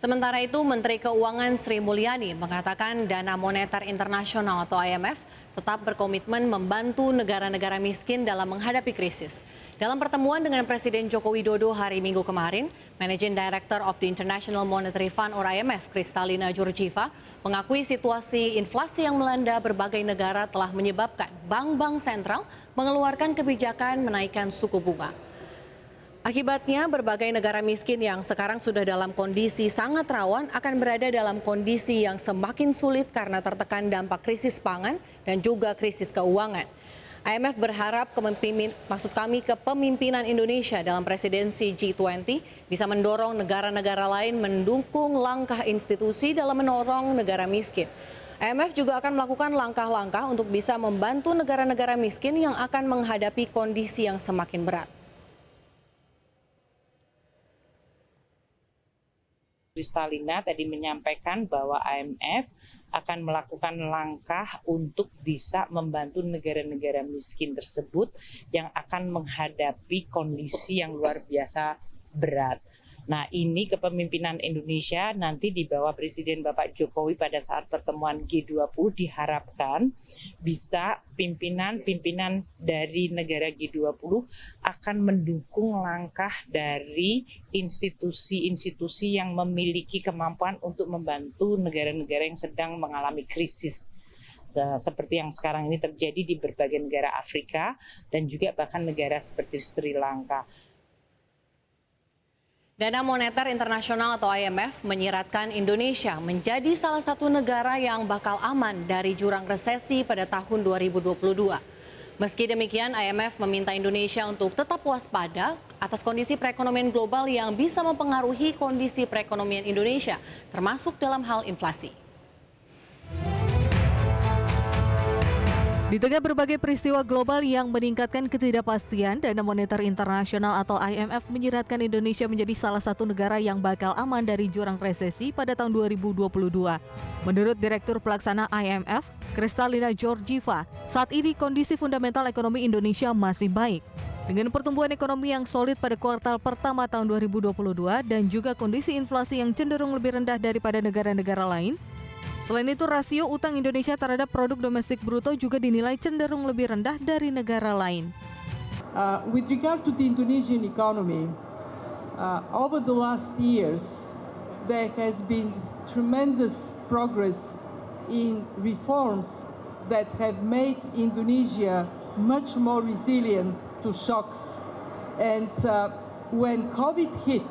Sementara itu, Menteri Keuangan Sri Mulyani mengatakan Dana Moneter Internasional atau IMF tetap berkomitmen membantu negara-negara miskin dalam menghadapi krisis. Dalam pertemuan dengan Presiden Joko Widodo hari Minggu kemarin, Managing Director of the International Monetary Fund or IMF, Kristalina Georgieva, mengakui situasi inflasi yang melanda berbagai negara telah menyebabkan bank-bank sentral mengeluarkan kebijakan menaikkan suku bunga. Akibatnya, berbagai negara miskin yang sekarang sudah dalam kondisi sangat rawan akan berada dalam kondisi yang semakin sulit karena tertekan dampak krisis pangan dan juga krisis keuangan. IMF berharap kepemimpinan Indonesia dalam presidensi G20 bisa mendorong negara-negara lain mendukung langkah institusi dalam mendorong negara miskin. IMF juga akan melakukan langkah-langkah untuk bisa membantu negara-negara miskin yang akan menghadapi kondisi yang semakin berat. Kristalina tadi menyampaikan bahwa IMF akan melakukan langkah untuk bisa membantu negara-negara miskin tersebut yang akan menghadapi kondisi yang luar biasa berat. Nah, ini kepemimpinan Indonesia nanti di bawah Presiden Bapak Jokowi pada saat pertemuan G20 diharapkan bisa pimpinan-pimpinan dari negara G20 akan mendukung langkah dari institusi-institusi yang memiliki kemampuan untuk membantu negara-negara yang sedang mengalami krisis. Seperti yang sekarang ini terjadi di berbagai negara Afrika dan juga bahkan negara seperti Sri Lanka. Dana Moneter Internasional atau IMF menyiratkan Indonesia menjadi salah satu negara yang bakal aman dari jurang resesi pada tahun 2022. Meski demikian, IMF meminta Indonesia untuk tetap waspada atas kondisi perekonomian global yang bisa mempengaruhi kondisi perekonomian Indonesia, termasuk dalam hal inflasi. Di tengah berbagai peristiwa global yang meningkatkan ketidakpastian, Dana Moneter Internasional atau IMF menyiratkan Indonesia menjadi salah satu negara yang bakal aman dari jurang resesi pada tahun 2022. Menurut Direktur Pelaksana IMF, Kristalina Georgieva, saat ini kondisi fundamental ekonomi Indonesia masih baik. Dengan pertumbuhan ekonomi yang solid pada kuartal pertama tahun 2022 dan juga kondisi inflasi yang cenderung lebih rendah daripada negara-negara lain, selain itu, rasio utang Indonesia terhadap produk domestik bruto juga dinilai cenderung lebih rendah dari negara lain. With regard to the Indonesian economy, over the last years, there has been tremendous progress in reforms that have made Indonesia much more resilient to shocks. And when COVID hit,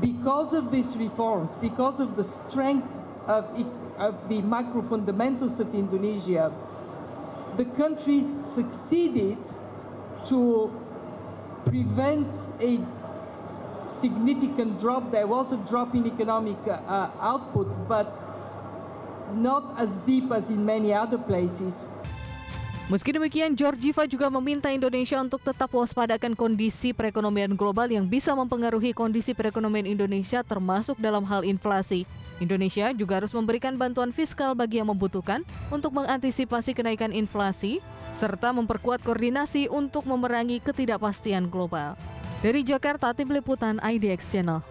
because of these reforms, because of the strength of the macro fundamentals of Indonesia, the country succeeded to prevent a significant drop. There was a drop in economic output, but not as deep as in many other places. Meski demikian, Georgieva juga meminta Indonesia untuk tetap waspadakan kondisi perekonomian global yang bisa mempengaruhi kondisi perekonomian Indonesia termasuk dalam hal inflasi. Indonesia juga harus memberikan bantuan fiskal bagi yang membutuhkan untuk mengantisipasi kenaikan inflasi, serta memperkuat koordinasi untuk memerangi ketidakpastian global. Dari Jakarta, tim liputan IDX Channel.